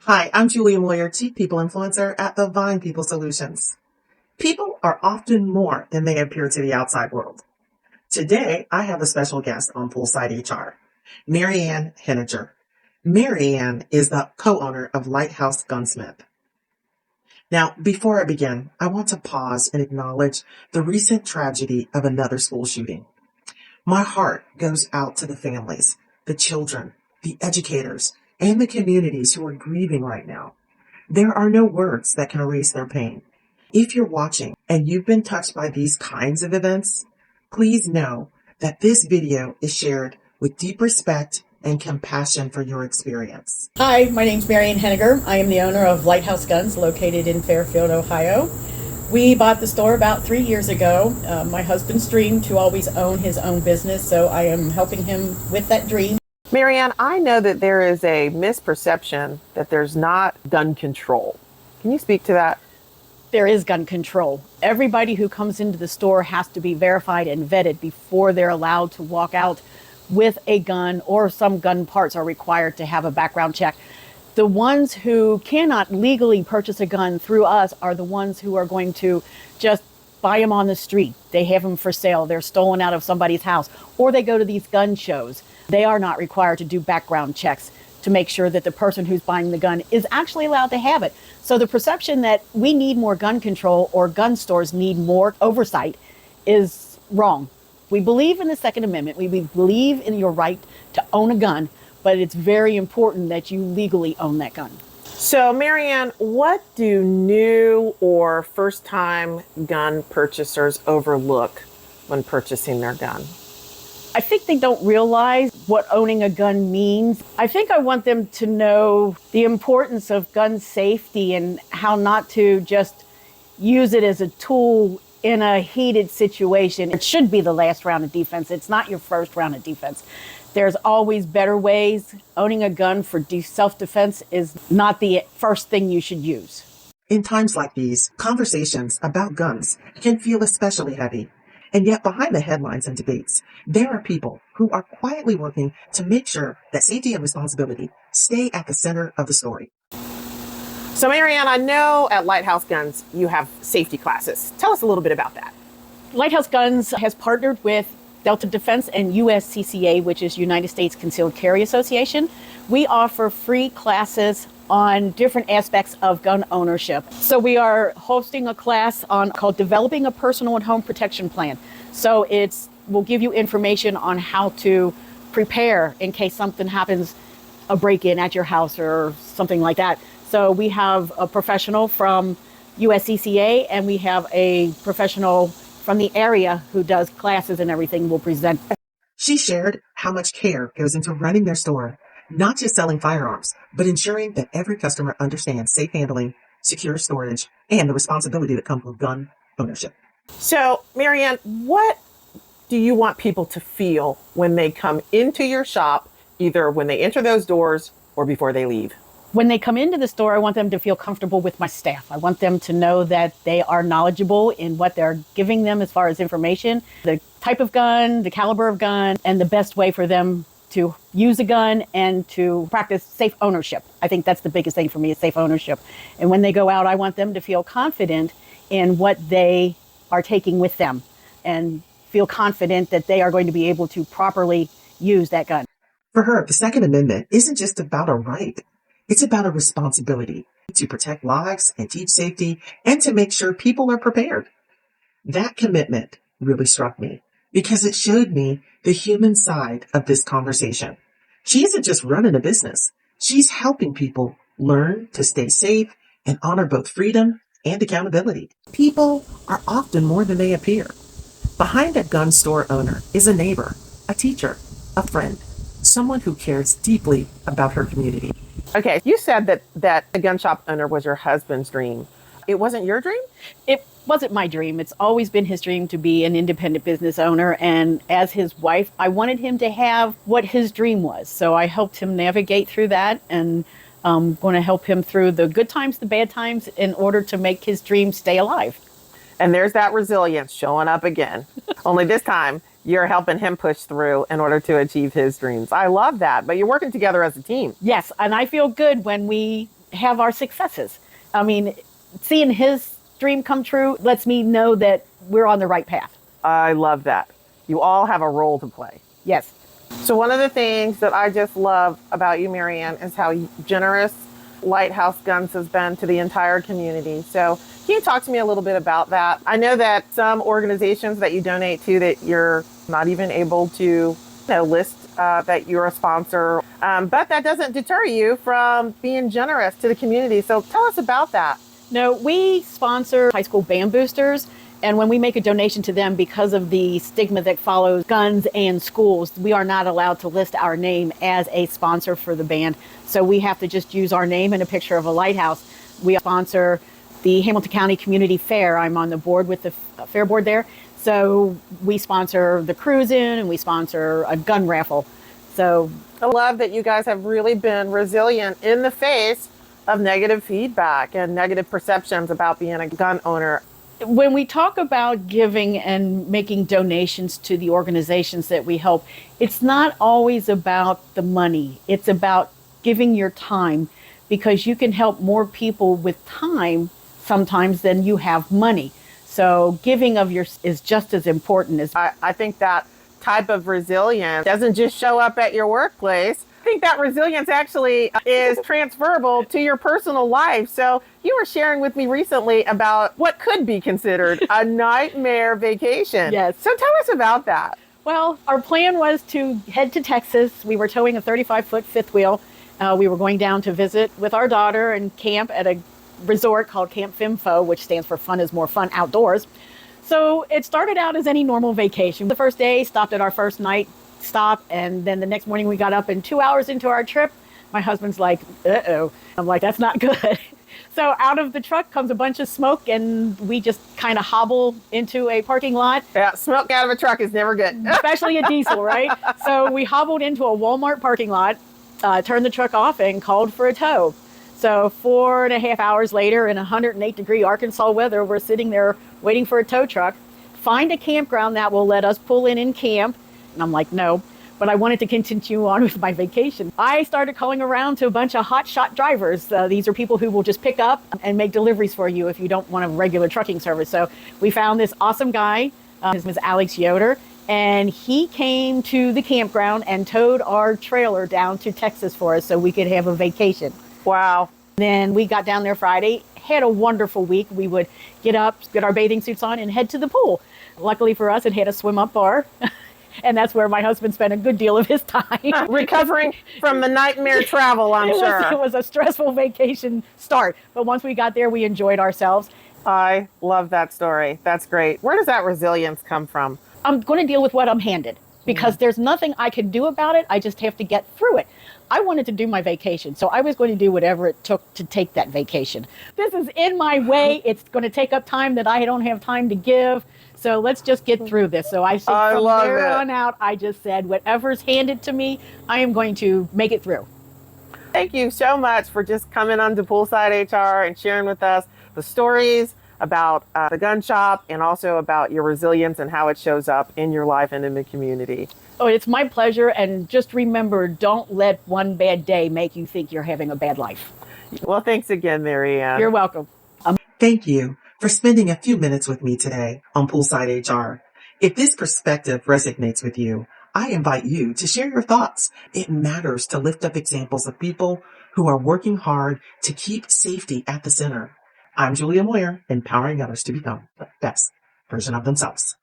Hi, I'm Julia Moyer, Chief People Influencer at the Vine People Solutions. People are often more than they appear to the outside world. Today, I have a special guest on Poolside HR, Marianne Henniger. Marianne is the co-owner of Lighthouse Gunsmith. Now, before I begin, I want to pause and acknowledge the recent tragedy of another school shooting. My heart goes out to the families, the children, the educators, and the communities who are grieving right now. There are no words that can erase their pain. If you're watching and you've been touched by these kinds of events, please know that this video is shared with deep respect and compassion for your experience. Hi, my name's Marianne Henniger. I am the owner of Lighthouse Guns located in Fairfield, Ohio. We bought the store about 3 years ago. My husband's dream to always own his own business, so I am helping him with that dream. Marianne, I know that there is a misperception that there's not gun control. Can you speak to that? There is gun control. Everybody who comes into the store has to be verified and vetted before they're allowed to walk out with a gun, or some gun parts are required to have a background check. The ones who cannot legally purchase a gun through us are the ones who are going to just buy them on the street. They have them for sale. They're stolen out of somebody's house, or they go to these gun shows. They are not required to do background checks to make sure that the person who's buying the gun is actually allowed to have it. So the perception that we need more gun control or gun stores need more oversight is wrong. We believe in the Second Amendment. We believe in your right to own a gun, but it's very important that you legally own that gun. So, Marianne, what do new or first-time gun purchasers overlook when purchasing their gun? I think they don't realize what owning a gun means. I think I want them to know the importance of gun safety and how not to just use it as a tool in a heated situation. It should be the last round of defense. It's not your first round of defense. There's always better ways. Owning a gun for self-defense is not the first thing you should use. In times like these, conversations about guns can feel especially heavy. And yet behind the headlines and debates, there are people who are quietly working to make sure that safety and responsibility stay at the center of the story. So, Marianne, I know at Lighthouse Guns you have safety classes. Tell us a little bit about that. Lighthouse Guns has partnered with Delta Defense and USCCA, which is United States Concealed Carry Association. We offer free classes on different aspects of gun ownership. So we are hosting a class called Developing a Personal and Home Protection Plan. So we'll give you information on how to prepare in case something happens, a break-in at your house or something like that. So we have a professional from USCCA and we have a professional from the area who does classes and everything will present. She shared how much care goes into running their store, not just selling firearms, but ensuring that every customer understands safe handling, secure storage, and the responsibility that comes with gun ownership. So, Marianne, what do you want people to feel when they come into your shop, either when they enter those doors or before they leave? When they come into the store, I want them to feel comfortable with my staff. I want them to know that they are knowledgeable in what they're giving them as far as information, the type of gun, the caliber of gun, and the best way for them to use a gun and to practice safe ownership. I think that's the biggest thing for me is safe ownership. And when they go out, I want them to feel confident in what they are taking with them and feel confident that they are going to be able to properly use that gun. For her, the Second Amendment isn't just about a right. It's about a responsibility to protect lives and teach safety and to make sure people are prepared. That commitment really struck me because it showed me the human side of this conversation. She isn't just running a business. She's helping people learn to stay safe and honor both freedom and accountability. People are often more than they appear. Behind a gun store owner is a neighbor, a teacher, a friend, someone who cares deeply about her community. Okay, you said that the gun shop owner was your husband's dream. It wasn't your dream? It wasn't my dream. It's always been his dream to be an independent business owner. And as his wife, I wanted him to have what his dream was. So I helped him navigate through that, and I'm going to help him through the good times, the bad times, in order to make his dream stay alive. And there's that resilience showing up again. Only this time, you're helping him push through in order to achieve his dreams. I love that. But you're working together as a team. Yes, and I feel good when we have our successes. I mean, seeing his dream come true lets me know that we're on the right path. I love that. You all have a role to play. Yes. So one of the things that I just love about you, Marianne, is how generous Lighthouse Guns has been to the entire community. So can you talk to me a little bit about that? I know that some organizations that you donate to that you're not even able to list that you're a sponsor, but that doesn't deter you from being generous to the community. So tell us about that. No, we sponsor high school band boosters. And when we make a donation to them, because of the stigma that follows guns and schools, we are not allowed to list our name as a sponsor for the band. So we have to just use our name and a picture of a lighthouse. We sponsor the Hamilton County Community Fair. I'm on the board with the fair board there. So we sponsor the cruise-in and we sponsor a gun raffle. So I love that you guys have really been resilient in the face of negative feedback and negative perceptions about being a gun owner. When we talk about giving and making donations to the organizations that we help, it's not always about the money. It's about giving your time, because you can help more people with time sometimes than you have money. So giving of your is just as important as I think that type of resilience doesn't just show up at your workplace. I think that resilience actually is transferable to your personal life. So you were sharing with me recently about what could be considered a nightmare vacation. Yes. So tell us about that. Well, our plan was to head to Texas. We were towing a 35-foot fifth wheel. We were going down to visit with our daughter and camp at a resort called Camp Fimfo, which stands for Fun is More Fun Outdoors. So it started out as any normal vacation. The first day, stopped at our first night stop, and then the next morning we got up, and 2 hours into our trip, my husband's like, uh-oh. I'm like, that's not good. So out of the truck comes a bunch of smoke, and we just kind of hobble into a parking lot. Yeah, smoke out of a truck is never good. Especially a diesel, right? So we hobbled into a Walmart parking lot, turned the truck off, and called for a tow. So 4.5 hours later, in 108-degree Arkansas weather, we're sitting there waiting for a tow truck. Find a campground that will let us pull in and camp. And I'm like, no. But I wanted to continue on with my vacation. I started calling around to a bunch of hotshot drivers. These are people who will just pick up and make deliveries for you if you don't want a regular trucking service. So we found this awesome guy. His name is Alex Yoder. And he came to the campground and towed our trailer down to Texas for us so we could have a vacation. Wow. Then we got down there Friday, had a wonderful week. We would get up, get our bathing suits on, and head to the pool. Luckily for us, it had a swim-up bar. And that's where my husband spent a good deal of his time. Recovering from the nightmare travel, I'm sure. It was a stressful vacation start. But once we got there, we enjoyed ourselves. I love that story. That's great. Where does that resilience come from? I'm going to deal with what I'm handed, because there's nothing I can do about it. I just have to get through it. I wanted to do my vacation, so I was going to do whatever it took to take that vacation. This is in my way. It's going to take up time that I don't have time to give. So let's just get through this. So I said, from there on out, I just said, whatever's handed to me, I am going to make it through. Thank you so much for just coming on to Poolside HR and sharing with us the stories about the gun shop, and also about your resilience and how it shows up in your life and in the community. Oh, it's my pleasure. And just remember, don't let one bad day make you think you're having a bad life. Well, thanks again, Marianne. You're welcome. Thank you for spending a few minutes with me today on Poolside HR. If this perspective resonates with you, I invite you to share your thoughts. It matters to lift up examples of people who are working hard to keep safety at the center. I'm Julia Moyer, empowering others to become the best version of themselves.